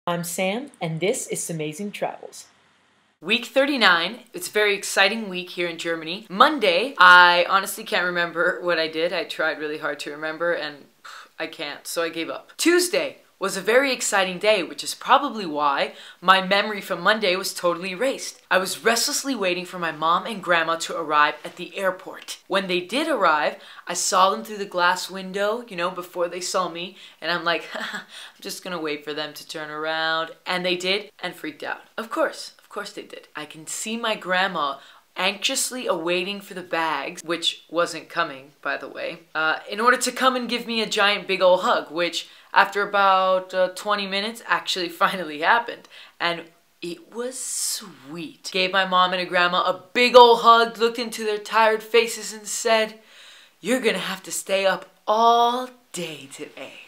I'm Sam, and this is SamazingTravels. Week 39, it's a very exciting week here in Germany. Monday, I honestly can't remember what I did. I tried really hard to remember and I can't, so I gave up. Tuesday was a very exciting day, which is probably why my memory from Monday was totally erased. I was restlessly waiting for my mom and grandma to arrive at the airport. When they did arrive, I saw them through the glass window, before they saw me, and I'm like, I'm just gonna wait for them to turn around. And they did, and freaked out. Of course they did. I can see my grandma anxiously awaiting for the bags, which wasn't coming, by the way, in order to come and give me a giant big ol' hug, which after about 20 minutes actually finally happened. And it was sweet. Gave my mom and grandma a big ol' hug, looked into their tired faces and said, "You're gonna have to stay up all day today."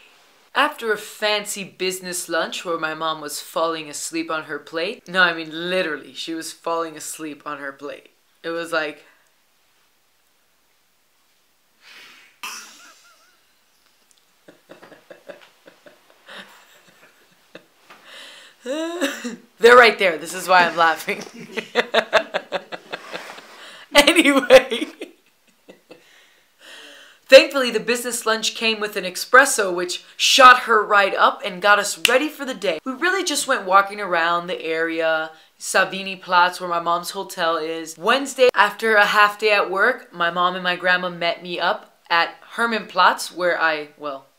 After a fancy business lunch where my mom was falling asleep on her plate, no, I mean literally, she was falling asleep on her plate. It was like, they're right there. This is why I'm laughing. Anyway. Thankfully, the business lunch came with an espresso, which shot her right up and got us ready for the day. We really just went walking around the area, Savini-Platz, where my mom's hotel is. Wednesday, after a half day at work, my mom and my grandma met me up at Hermannplatz, where I,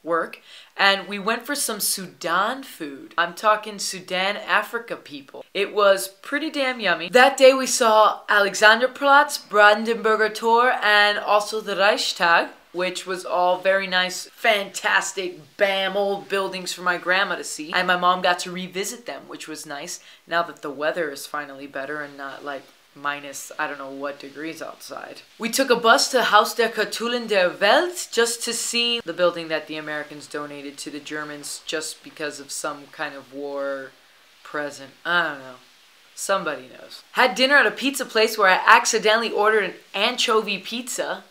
work, and we went for some Sudan food. I'm talking Sudan, Africa people. It was pretty damn yummy. That day we saw Alexanderplatz, Brandenburger Tor, and also the Reichstag, which was all very nice, fantastic, bam, old buildings for my grandma to see. And my mom got to revisit them, which was nice, now that the weather is finally better and not like minus I don't know what degrees outside. We took a bus to Haus der Kulturen der Welt just to see the building that the Americans donated to the Germans just because of some kind of war present. I don't know. Somebody knows. Had dinner at a pizza place where I accidentally ordered an anchovy pizza.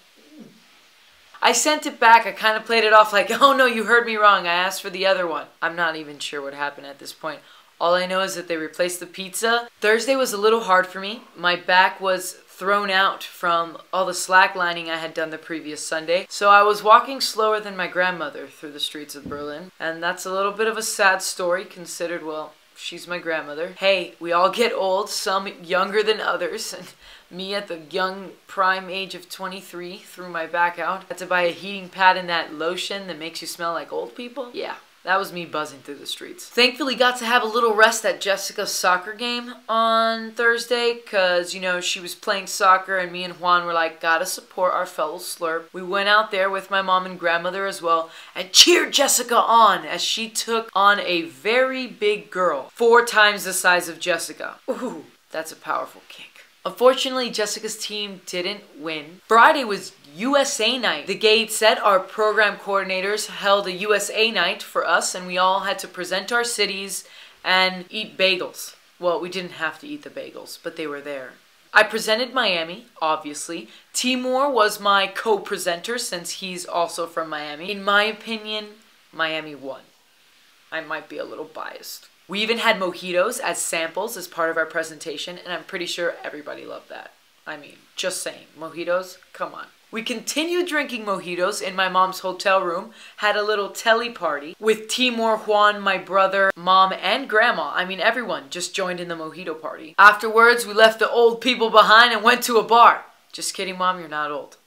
I sent it back. I kind of played it off like, oh no, you heard me wrong. I asked for the other one. I'm not even sure what happened at this point. All I know is that they replaced the pizza. Thursday was a little hard for me. My back was thrown out from all the slacklining I had done the previous Sunday. So I was walking slower than my grandmother through the streets of Berlin. And that's a little bit of a sad story considered, well, she's my grandmother. Hey, we all get old, some younger than others. And me at the young prime age of 23 threw my back out. Had to buy a heating pad and that lotion that makes you smell like old people. Yeah, that was me buzzing through the streets. Thankfully got to have a little rest at Jessica's soccer game on Thursday because, she was playing soccer and me and Juan were like, gotta support our fellow slurp. We went out there with my mom and grandmother as well and cheered Jessica on as she took on a very big girl, 4 times the size of Jessica. Ooh, that's a powerful kick. Unfortunately, Jessica's team didn't win. Friday was USA night. The Gate said our program coordinators held a USA night for us and we all had to present our cities and eat bagels. Well, we didn't have to eat the bagels, but they were there. I presented Miami, obviously. Timur was my co-presenter since he's also from Miami. In my opinion, Miami won. I might be a little biased. We even had mojitos as samples as part of our presentation, and I'm pretty sure everybody loved that. I mean, just saying, mojitos, come on. We continued drinking mojitos in my mom's hotel room, had a little telly party with Timur, Juan, my brother, mom, and grandma. I mean, everyone just joined in the mojito party. Afterwards, we left the old people behind and went to a bar. Just kidding, Mom, you're not old.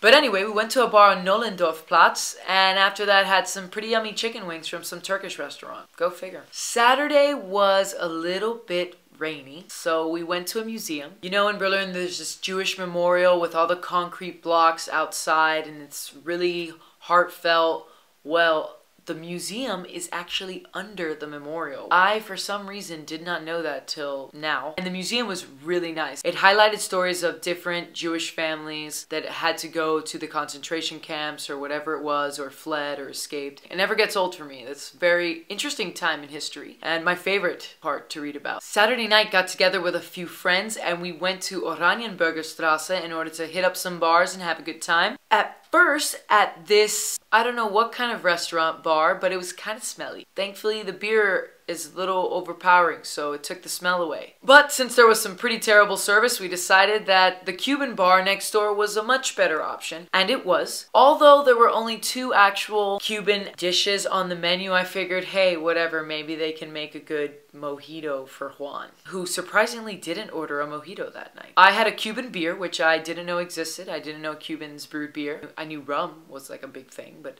But anyway, we went to a bar on Nollendorfplatz, and after that had some pretty yummy chicken wings from some Turkish restaurant. Go figure. Saturday was a little bit rainy, so we went to a museum. In Berlin there's this Jewish memorial with all the concrete blocks outside, and it's really heartfelt. Well, the museum is actually under the memorial. I, for some reason, did not know that till now. And the museum was really nice. It highlighted stories of different Jewish families that had to go to the concentration camps or whatever it was, or fled or escaped. It never gets old for me. It's a very interesting time in history and my favorite part to read about. Saturday night, got together with a few friends and we went to Oranienburger Straße in order to hit up some bars and have a good time. At first at this, I don't know what kind of restaurant bar, but it was kind of smelly. Thankfully, the beer is a little overpowering, so it took the smell away. But since there was some pretty terrible service, we decided that the Cuban bar next door was a much better option, and it was. Although there were only 2 actual Cuban dishes on the menu, I figured, hey, whatever, maybe they can make a good mojito for Juan, who surprisingly didn't order a mojito that night. I had a Cuban beer, which I didn't know existed. I didn't know Cubans brewed beer. I knew rum was like a big thing, but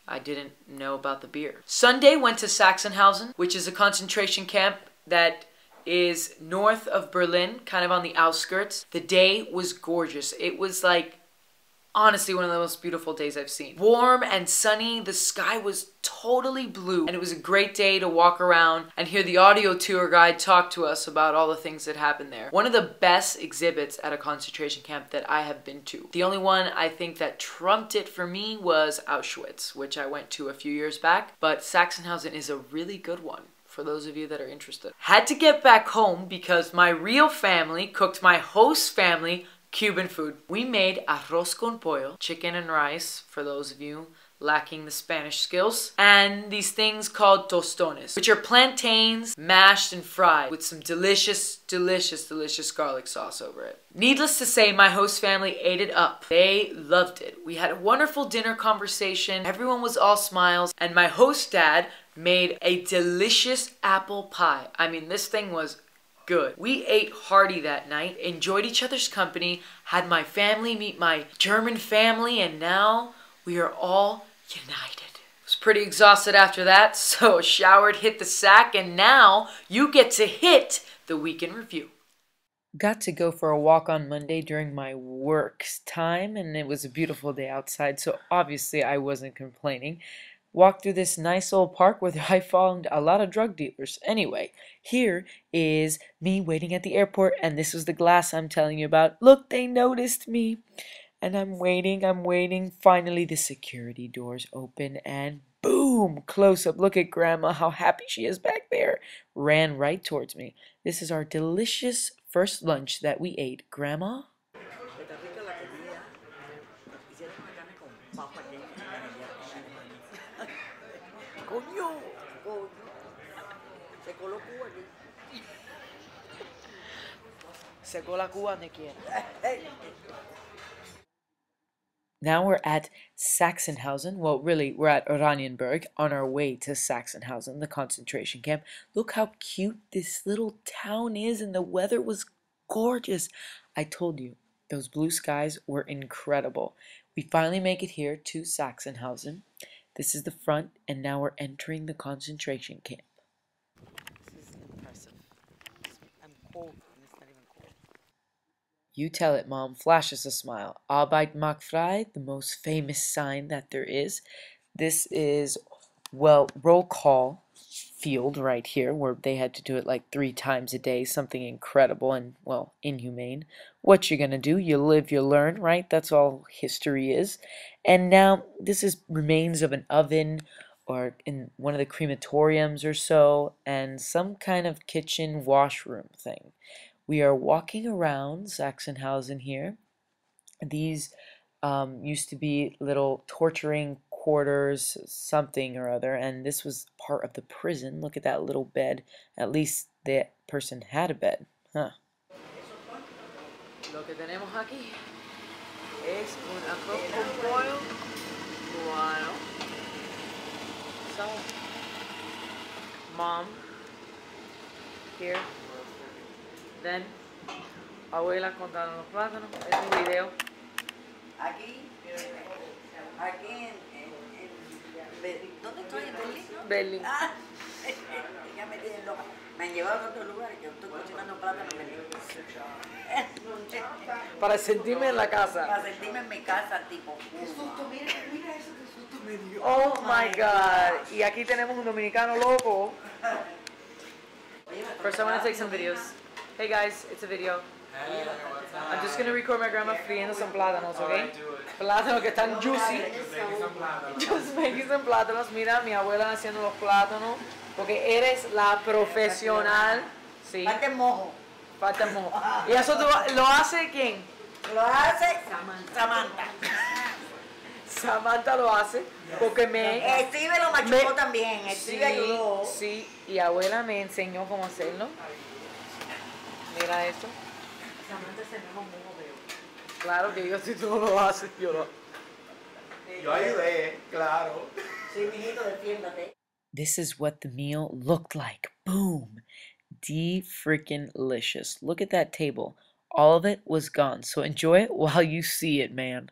I didn't know about the beer. Sunday went to Sachsenhausen, which is a concentration camp that is north of Berlin, kind of on the outskirts. The day was gorgeous. It was like, honestly, one of the most beautiful days I've seen. Warm and sunny, the sky was totally blue, and it was a great day to walk around and hear the audio tour guide talk to us about all the things that happened there. One of the best exhibits at a concentration camp that I have been to. The only one I think that trumped it for me was Auschwitz, which I went to a few years back, but Sachsenhausen is a really good one for those of you that are interested. Had to get back home because my real family cooked my host family Cuban food. We made arroz con pollo, chicken and rice, for those of you lacking the Spanish skills, and these things called tostones, which are plantains mashed and fried with some delicious, delicious, delicious garlic sauce over it. Needless to say, my host family ate it up. They loved it. We had a wonderful dinner conversation. Everyone was all smiles, and my host dad made a delicious apple pie. I mean, this thing was good. We ate hearty that night, enjoyed each other's company, had my family meet my German family, and now we are all united. Was pretty exhausted after that, so showered, hit the sack, and now you get to hit the week in review. Got to go for a walk on Monday during my work time, and it was a beautiful day outside, so obviously I wasn't complaining. Walked through this nice old park where I found a lot of drug dealers. Anyway, here is me waiting at the airport, and this was the glass I'm telling you about. Look, they noticed me. And I'm waiting. Finally, the security doors open, and boom, close up. Look at Grandma, how happy she is back there. Ran right towards me. This is our delicious first lunch that we ate. Grandma? Coño, coño. Se coló Cuba aquí. Secó la Cuba donde quiera. Now we're at Sachsenhausen. Well, really, we're at Oranienburg on our way to Sachsenhausen, the concentration camp. Look how cute this little town is, and the weather was gorgeous. I told you, those blue skies were incredible. We finally make it here to Sachsenhausen. This is the front, and now we're entering the concentration camp. This is impressive. I'm cold, and it's not even cold. You tell it, Mom. Flashes a smile. Arbeit macht frei, the most famous sign that there is. This is, well, roll call field right here, where they had to do it like 3 times a day, something incredible and, well, inhumane. What you gonna do? You live, you learn, right? That's all history is. And now, this is remains of an oven, or in one of the crematoriums or so, and some kind of kitchen washroom thing. We are walking around Sachsenhausen here. These used to be little torturing quarters, something or other, and this was part of the prison. Look at that little bed. At least that person had a bed. Huh. Lo que tenemos aquí es un arroz con pollo cubano. So, Mom, here, then, abuela contando los plátanos. Es un video. Aquí ¿dónde estoy? ¿En Berlín? ¿No? Berlín. Ah, ya me tienen loca. Me han llevado a otro lugar que estoy cocinando plátano en Berlín. Para sentirme en la casa. Para sentirme en mi casa, tipo. Qué susto, mira eso, qué susto me dio. Oh my God. Y aquí tenemos un dominicano loco. First, I want to take some videos. Hey guys, it's a video. I'm just going to record my grandma friendo some plátanos, okay? Plátanos que están juicy. Just making some plátanos. Mira, mi abuela haciendo los plátanos. Porque eres la profesional. Sí. Falta el mojo. Falta el mojo. ¿Y eso lo hace quién? Lo hace Samantha. Samantha lo hace porque Steve lo machucó también. Steve ayudó. Sí, y abuela me enseñó cómo hacerlo. Mira esto. Samantha se enojó mucho, veo. Claro que yo, si tú no lo haces, yo lo... Yo ayudé, claro. Sí, mijito, defiéndate. This is what the meal looked like. Boom. De-freaking-licious. Look at that table. All of it was gone. So enjoy it while you see it, man.